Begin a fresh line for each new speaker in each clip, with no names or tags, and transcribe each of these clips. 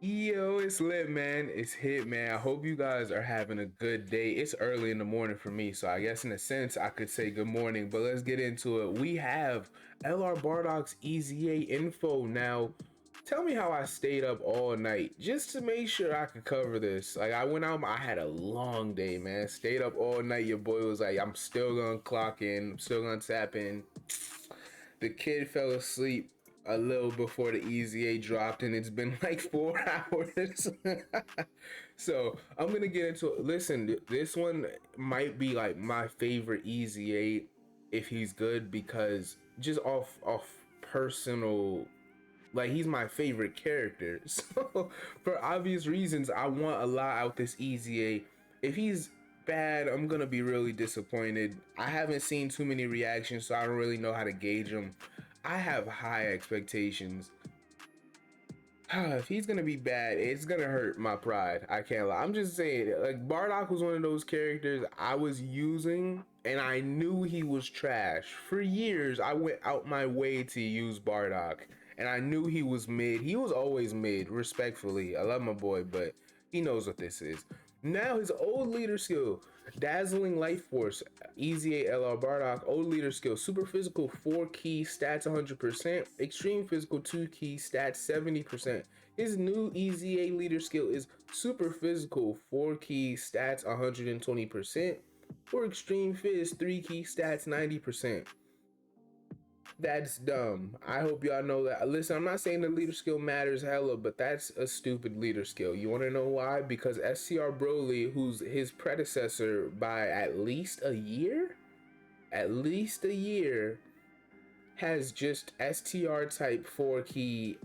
Yo, it's lit, man. It's hit, man. I hope you guys are having a good day. It's early in the morning for me, so I guess in a sense I could say good morning, but let's get into it. We have LR Bardock's EZA info. Now, tell me how I stayed up all night just to make sure I could cover this. Like, I went out, I had a long day, man. Stayed up all night. Your boy was like, I'm still gonna clock in, I'm still gonna tap in. The kid fell asleep a little before the EZA dropped, and it's been like 4 hours. So I'm gonna get into it. Listen, this one might be like my favorite EZA if he's good, because just off personal, like, he's my favorite character. So for obvious reasons, I want a lot out this EZA. If he's bad, I'm gonna be really disappointed. I haven't seen too many reactions, so I don't really know how to gauge him. I have high expectations. If he's gonna be bad, it's gonna hurt my pride. I can't lie. I'm just saying, like, Bardock was one of those characters I was using, and I knew he was trash. For years, I went out my way to use Bardock, and I knew he was mid. He was always mid, respectfully. I love my boy, but he knows what this is. Now his old leader skill, Dazzling Life Force, Easy LR Bardock, old leader skill, super physical 4 key stats 100%, extreme physical 2 key stats 70%. His new Easy leader skill is super physical 4 key stats 120%, or extreme phys 3 key stats 90%. That's dumb. I hope y'all know that. Listen, I'm not saying the leader skill matters hella, but that's a stupid leader skill. You want to know why? Because STR Broly, who's his predecessor by at least a year, has just STR type 4 key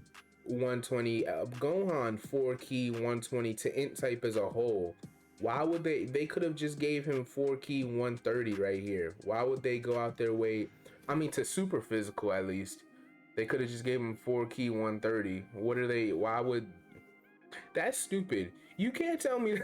120, Gohan 4 key 120 to int type as a whole. Why would they could have just gave him 4 key 130 right here. Why would they go out their way? I mean, to super physical at least. They could have just gave him 4 key 130. What are they? Why would? That's stupid. You can't tell me.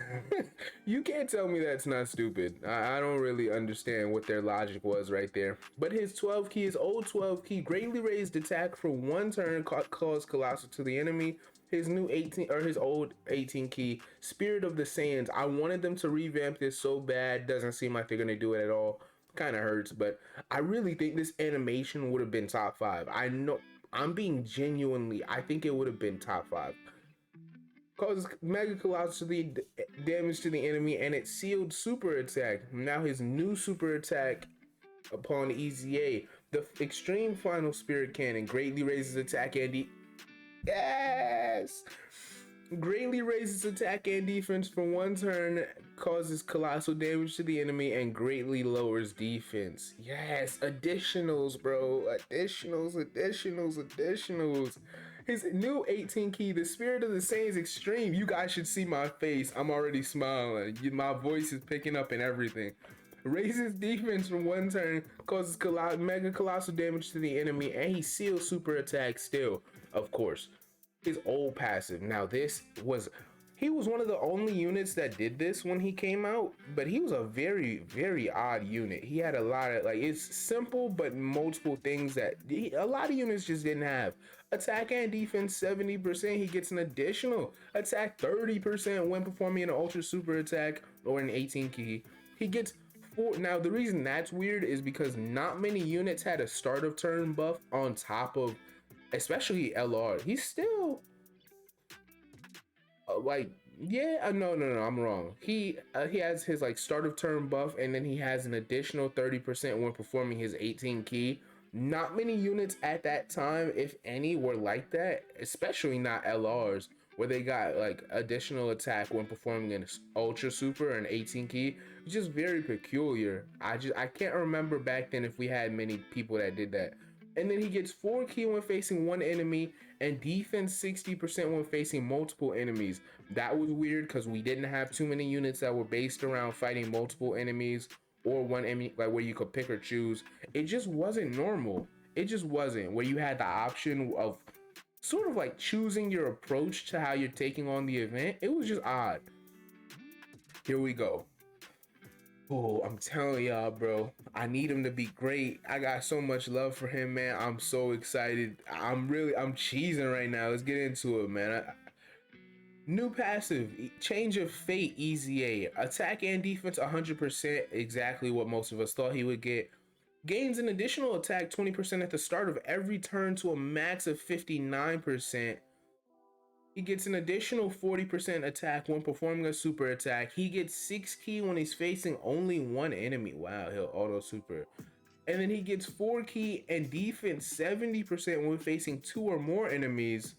You can't tell me that's not stupid. I don't really understand what their logic was right there. But his 12 key, his old 12 key, greatly raised attack for 1 turn, cause colossal to the enemy. His new 18, or his old 18 key, Spirit of the Saiyans. I wanted them to revamp this so bad. Doesn't seem like they're gonna do it at all. Kind of hurts, but I really think this animation would have been top 5. I know, I'm being genuinely, I think it would have been top 5. Causes mega colossal damage to the enemy, and it sealed super attack. Now his new super attack upon EZA, the extreme final spirit cannon, greatly raises attack and yes, greatly raises attack and defense for 1 turn, causes colossal damage to the enemy, and greatly lowers defense. Yes, additionals, bro. Additionals. His new 18 key, the Spirit of the Saints Extreme. You guys should see my face. I'm already smiling. My voice is picking up and everything. Raises defense from 1 turn, causes mega colossal damage to the enemy, and he seals super attack still, of course. His old passive. Now he was one of the only units that did this when he came out, but he was a very, very odd unit. He had a lot of, like, it's simple, but multiple things that a lot of units just didn't have. Attack and defense 70%. He gets an additional attack 30% when performing an ultra super attack or an 18 key. He gets 4. Now, the reason that's weird is because not many units had a start of turn buff on top of, especially LR. He's still like, yeah, no, I'm wrong. He has his, like, start of turn buff, and then he has an additional 30% when performing his 18 key. Not many units at that time, if any, were like that, especially not LRs, where they got like additional attack when performing an ultra super and 18 key. It's just very peculiar. I can't remember back then if we had many people that did that. And then he gets 4 key when facing 1 enemy, and defense 60% when facing multiple enemies. That was weird because we didn't have too many units that were based around fighting multiple enemies, or 1 enemy, like, where you could pick or choose. It just wasn't normal. It just wasn't, where you had the option of sort of like choosing your approach to how you're taking on the event. It was just odd. Here we go. Oh, I'm telling y'all, bro, I need him to be great. I got so much love for him, man. I'm so excited. I'm cheesing right now. Let's get into it, man. New passive, change of fate, easy A. Attack and defense 100%, exactly what most of us thought he would get. Gains an additional attack 20% at the start of every turn to a max of 59%. He gets an additional 40% attack when performing a super attack. He gets 6 ki when he's facing only one enemy. Wow, he'll auto super. And then he gets 4 ki and defense 70% when facing 2 or more enemies.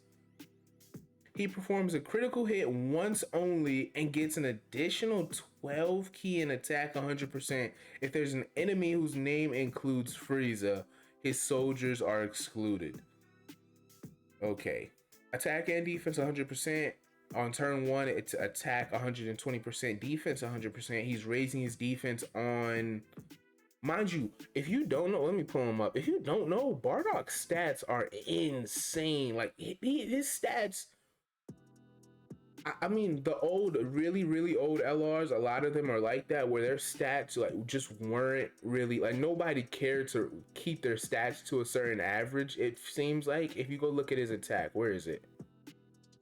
He performs a critical hit once only and gets an additional 12 ki and attack 100% if there's an enemy whose name includes Frieza. His soldiers are excluded. Okay. Attack and defense 100%. On turn 1, it's attack 120%, defense 100%. He's raising his defense on... Mind you, if you don't know, let me pull him up. If you don't know, Bardock's stats are insane. Like, his stats... I mean, the old, really old LRs, a lot of them are like that, where their stats like just weren't really like, nobody cared to keep their stats to a certain average. It seems like if you go look at his attack, where is it?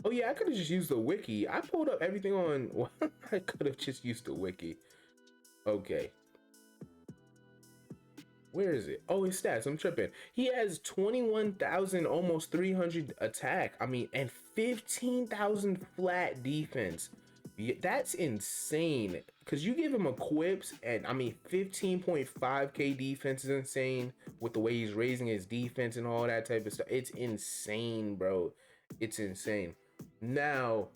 Oh yeah, I could have just used the wiki. I pulled up everything on. Well, I could have just used the wiki. Okay. Where is it? Oh, his stats. I'm tripping. He has 21,000, almost 300 attack. I mean, and 15,000 flat defense. Yeah, that's insane. Because you give him equips, and I mean, 15.5k defense is insane with the way he's raising his defense and all that type of stuff. It's insane, bro. It's insane. Now,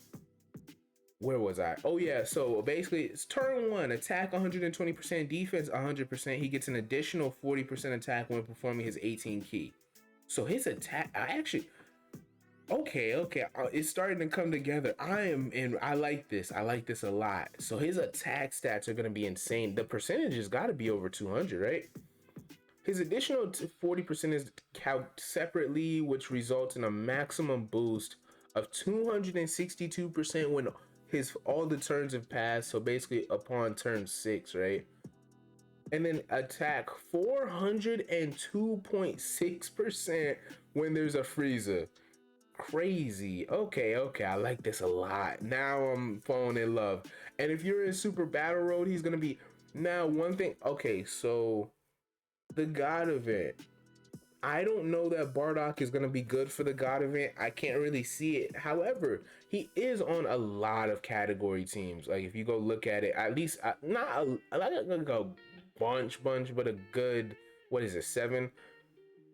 where was I? Oh yeah, so basically it's turn 1, attack 120%, defense 100%. He gets an additional 40% attack when performing his 18 ki. So his attack, okay, it's starting to come together. I like this. I like this a lot. So his attack stats are gonna be insane. The percentage has got to be over 200, right? His additional 40% is calculated separately, which results in a maximum boost of 262% when all the turns have passed. So basically upon turn 6, right? And then attack 402.6% when there's a Frieza. Crazy. Okay, I like this a lot. Now I'm falling in love. And if you're in Super Battle Road, he's gonna be... Now one thing, okay, so the God event, I don't know that Bardock is going to be good for the God event. I can't really see it. However, he is on a lot of category teams. Like if you go look at it, at least not a bunch, but a good, what is it, 7?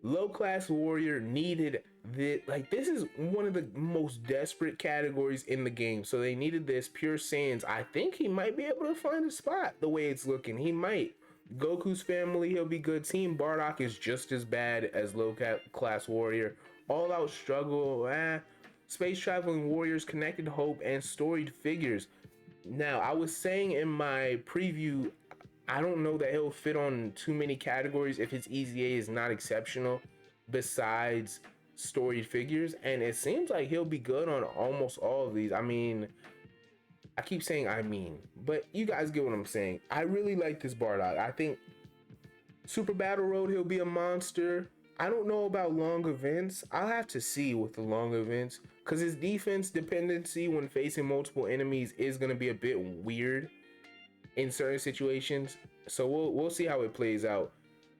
Low class warrior needed this. Like this is one of the most desperate categories in the game. So they needed this. Pure Saiyans. I think he might be able to find a spot the way it's looking. He might. Goku's family, he'll be good. Team Bardock is just as bad as low class warrior. All out struggle, space traveling warriors, connected hope, and storied figures. Now, I was saying in my preview, I don't know that he'll fit on too many categories if his EZA is not exceptional besides storied figures, and it seems like he'll be good on almost all of these. I mean, I keep saying but you guys get what I'm saying. I really like this Bardock. I think Super Battle Road, he'll be a monster. I don't know about long events. I'll have to see with the long events because his defense dependency when facing multiple enemies is going to be a bit weird in certain situations. So we'll see how it plays out.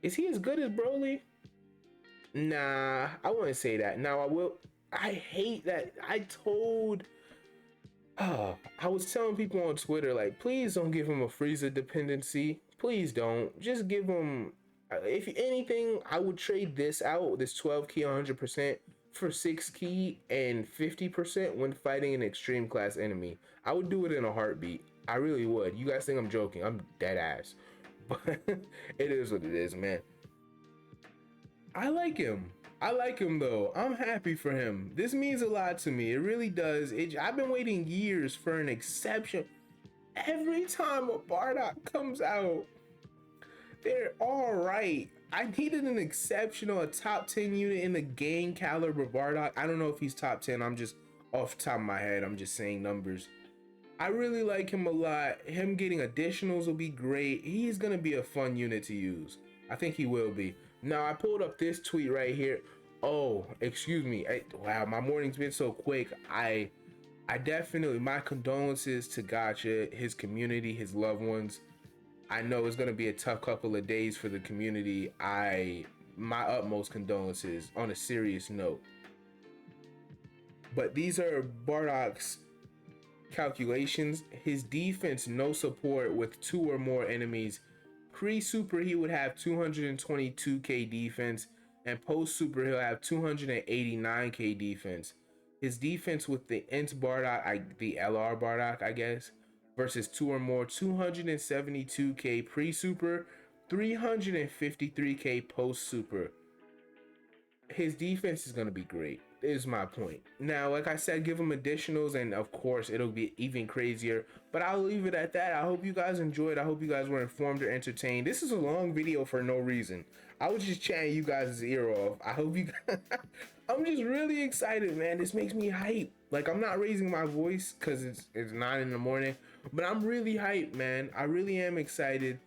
Is he as good as Broly? Nah, I wouldn't say that. Now I hate that. I was telling people on Twitter, like, please don't give him a Frieza dependency. Please don't. Just give him, if anything, I would trade this out, this 12 ki 100% for 6 ki and 50% when fighting an extreme class enemy. I would do it in a heartbeat. I really would. You guys think I'm joking. I'm dead ass. But it is what it is, man. I like him. I like him though. I'm happy for him. This means a lot to me. It really does. I've been waiting years for an exception. Every time a Bardock comes out, they're all right. I needed an exceptional, a top 10 unit in the game caliber Bardock. I don't know if he's top 10. I'm just off the top of my head. I'm just saying numbers. I really like him a lot. Him getting additionals will be great. He's going to be a fun unit to use. I think he will be. Now, I pulled up this tweet right here. Oh, excuse me. Wow, my morning's been so quick. I I definitely, my condolences to Gotcha, his community, his loved ones. I know it's gonna be a tough couple of days for the community. My utmost condolences on a serious note. But these are Bardock's calculations. His defense, no support with 2 or more enemies. Pre-super, he would have 222k defense, and post-super, he'll have 289k defense. His defense with the Int Bardock, the LR Bardock, I guess, versus 2 or more, 272k pre-super, 353k post-super. His defense is going to be great, is my point. Now, like I said, give him additionals, and of course it'll be even crazier, but I'll leave it at that. I hope you guys enjoyed. I hope you guys were informed or entertained. This is a long video for no reason. I was just chatting you guys' ear off. I hope you guys I'm just really excited, man. This makes me hype. Like, I'm not raising my voice because it's 9 in the morning, but I'm really hyped, man. I really am excited.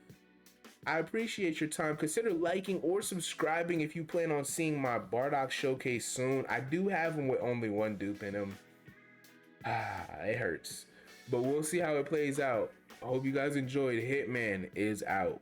I appreciate your time. Consider liking or subscribing if you plan on seeing my Bardock showcase soon. I do have him with only 1 dupe in him. It hurts. But we'll see how it plays out. I hope you guys enjoyed. Hitman is out.